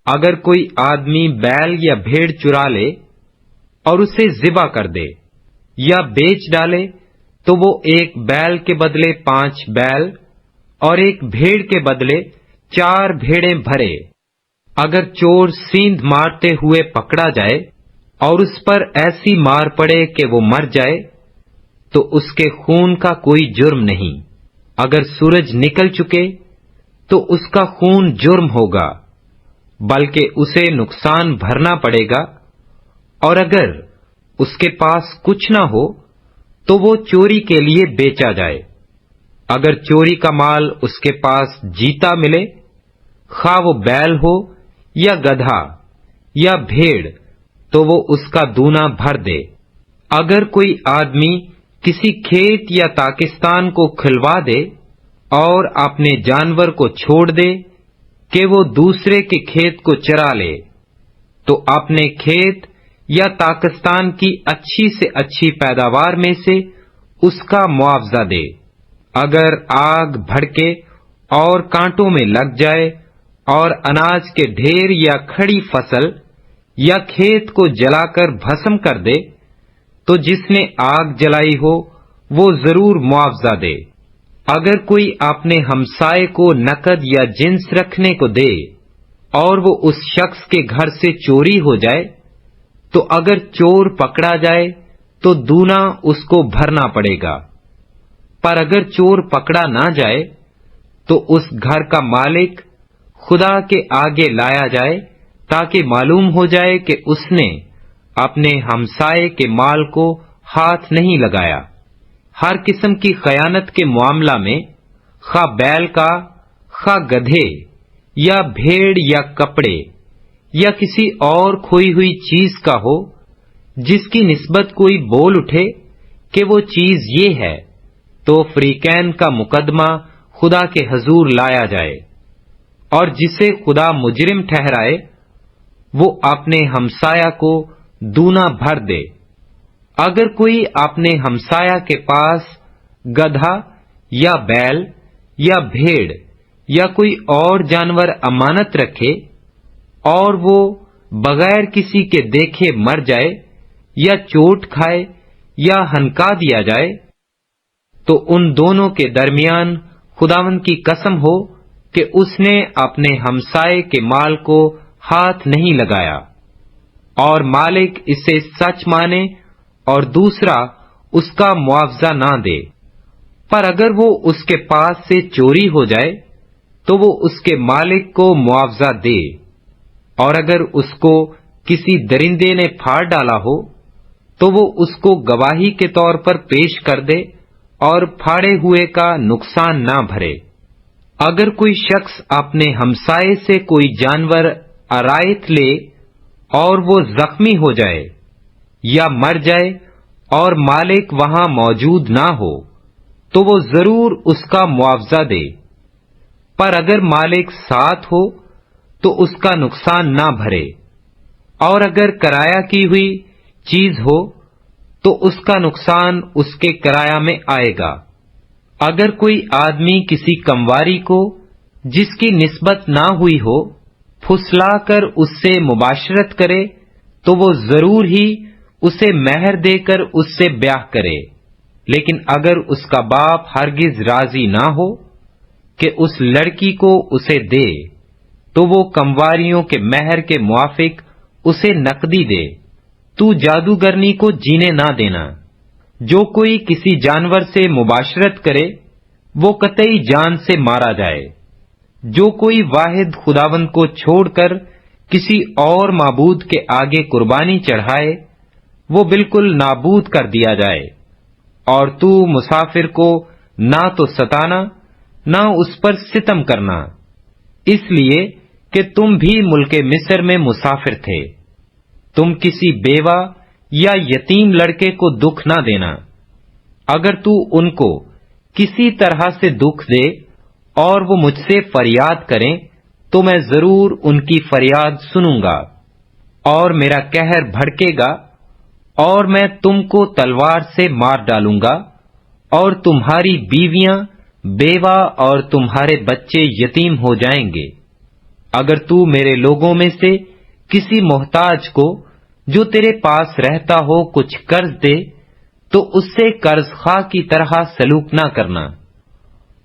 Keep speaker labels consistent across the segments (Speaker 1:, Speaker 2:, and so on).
Speaker 1: اگر کوئی آدمی بیل یا بھیڑ چرا لے اور اسے ذبح کر دے یا بیچ ڈالے تو وہ ایک بیل کے بدلے 5 بیل اور ایک بھیڑ کے بدلے 4 بھیڑیں بھرے۔ اگر چور سیندھ مارتے ہوئے پکڑا جائے اور اس پر ایسی مار پڑے کہ وہ مر جائے تو اس کے خون کا کوئی جرم نہیں۔ اگر سورج نکل چکے تو اس کا خون جرم ہوگا، بلکہ اسے نقصان بھرنا پڑے گا، اور اگر اس کے پاس کچھ نہ ہو تو وہ چوری کے لیے بیچا جائے۔ اگر چوری کا مال اس کے پاس جیتا ملے، خواہ وہ بیل ہو یا گدھا یا بھیڑ، تو وہ اس کا دونا بھر دے۔ اگر کوئی آدمی کسی کھیت یا تاکستان کو کھلوا دے اور اپنے جانور کو چھوڑ دے کہ وہ دوسرے کے کھیت کو چرا لے، تو اپنے کھیت یا تاکستان کی اچھی سے اچھی پیداوار میں سے اس کا معاوضہ دے۔ اگر آگ بھڑکے اور کانٹوں میں لگ جائے اور اناج کے ڈھیر یا کھڑی فصل یا کھیت کو جلا کر بھسم کر دے تو جس نے آگ جلائی ہو وہ ضرور معاوضہ دے۔ اگر کوئی اپنے ہمسائے کو نقد یا جنس رکھنے کو دے اور وہ اس شخص کے گھر سے چوری ہو جائے تو اگر چور پکڑا جائے تو دونا اس کو بھرنا پڑے گا، پر اگر چور پکڑا نہ جائے تو اس گھر کا مالک خدا کے آگے لایا جائے تاکہ معلوم ہو جائے کہ اس نے اپنے ہمسائے کے مال کو ہاتھ نہیں لگایا۔ ہر قسم کی خیانت کے معاملہ میں، خواہ بیل کا، خواہ گدھے یا بھیڑ یا کپڑے یا کسی اور کھوئی ہوئی چیز کا ہو، جس کی نسبت کوئی بول اٹھے کہ وہ چیز یہ ہے، تو فریقین کا مقدمہ خدا کے حضور لایا جائے، اور جسے خدا مجرم ٹھہرائے وہ اپنے ہمسایہ کو دونا بھر دے۔ اگر کوئی اپنے ہمسایہ کے پاس گدھا یا بیل یا بھیڑ یا کوئی اور جانور امانت رکھے اور وہ بغیر کسی کے دیکھے مر جائے یا چوٹ کھائے یا ہنکا دیا جائے، تو ان دونوں کے درمیان خداوند کی قسم ہو کہ اس نے اپنے ہمسائے کے مال کو ہاتھ نہیں لگایا، اور مالک اسے سچ مانے اور دوسرا اس کا معاوضہ نہ دے۔ پر اگر وہ اس کے پاس سے چوری ہو جائے تو وہ اس کے مالک کو معاوضہ دے، اور اگر اس کو کسی درندے نے پھاڑ ڈالا ہو تو وہ اس کو گواہی کے طور پر پیش کر دے اور پھاڑے ہوئے کا نقصان نہ بھرے۔ اگر کوئی شخص اپنے ہمسائے سے کوئی جانور عرائت لے اور وہ زخمی ہو جائے یا مر جائے اور مالک وہاں موجود نہ ہو تو وہ ضرور اس کا معاوضہ دے، پر اگر مالک ساتھ ہو تو اس کا نقصان نہ بھرے، اور اگر کرایہ کی ہوئی چیز ہو تو اس کا نقصان اس کے کرایہ میں آئے گا۔ اگر کوئی آدمی کسی کمواری کو جس کی نسبت نہ ہوئی ہو پھسلا کر اس سے مباشرت کرے تو وہ ضرور ہی اسے مہر دے کر اس سے بیاہ کرے، لیکن اگر اس کا باپ ہرگز راضی نہ ہو کہ اس لڑکی کو اسے دے تو وہ کمواریوں کے مہر کے موافق اسے نقدی دے۔ تو جادوگرنی کو جینے نہ دینا۔ جو کوئی کسی جانور سے مباشرت کرے وہ قطعی جان سے مارا جائے۔ جو کوئی واحد خداوند کو چھوڑ کر کسی اور معبود کے آگے قربانی چڑھائے وہ بالکل نابود کر دیا جائے۔ اور تو مسافر کو نہ تو ستانا نہ اس پر ستم کرنا، اس لیے کہ تم بھی ملک مصر میں مسافر تھے۔ تم کسی بیوہ یا یتیم لڑکے کو دکھ نہ دینا۔ اگر تو ان کو کسی طرح سے دکھ دے اور وہ مجھ سے فریاد کریں تو میں ضرور ان کی فریاد سنوں گا، اور میرا قہر بھڑکے گا اور میں تم کو تلوار سے مار ڈالوں گا، اور تمہاری بیویاں بیوہ اور تمہارے بچے یتیم ہو جائیں گے۔ اگر تو میرے لوگوں میں سے کسی محتاج کو جو تیرے پاس رہتا ہو کچھ قرض دے تو اس سے قرض خواہ کی طرح سلوک نہ کرنا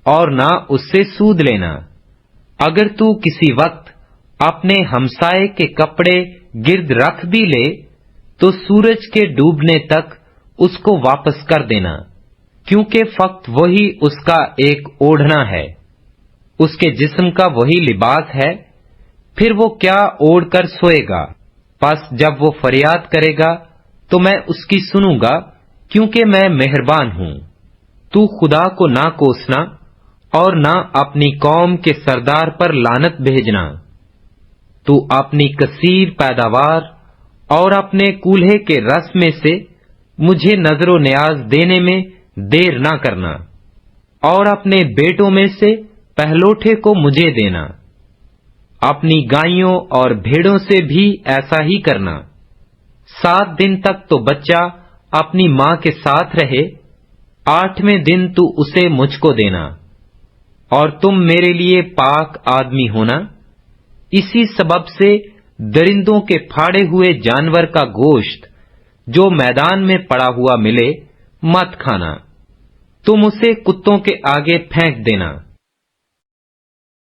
Speaker 1: اور نہ اس سے سود لینا۔ اگر تو کسی وقت اپنے ہمسائے کے کپڑے گرد رکھ بھی لے تو سورج کے ڈوبنے تک اس کو واپس کر دینا، کیونکہ فقط وہی اس کا ایک اوڑھنا ہے، اس کے جسم کا وہی لباس ہے، پھر وہ کیا اوڑھ کر سوئے گا؟ پس جب وہ فریاد کرے گا تو میں اس کی سنوں گا، کیونکہ میں مہربان ہوں۔ تو خدا کو نہ کوسنا اور نہ اپنی قوم کے سردار پر لعنت بھیجنا۔ تو اپنی کثیر پیداوار اور اپنے کولہے کے رس میں سے مجھے نظر و نیاز دینے میں دیر نہ کرنا، اور اپنے بیٹوں میں سے پہلوٹے کو مجھے دینا۔ اپنی گائیوں اور بھیڑوں سے بھی ایسا ہی کرنا۔ 7 دن تک تو بچہ اپنی ماں کے ساتھ رہے، 8ویں دن تو اسے مجھ کو دینا، اور تم میرے لیے پاک آدمی ہونا۔ اسی سبب سے درندوں کے پھاڑے ہوئے جانور کا گوشت جو میدان میں پڑا ہوا ملے مت کھانا، تم اسے کتوں کے آگے پھینک دینا۔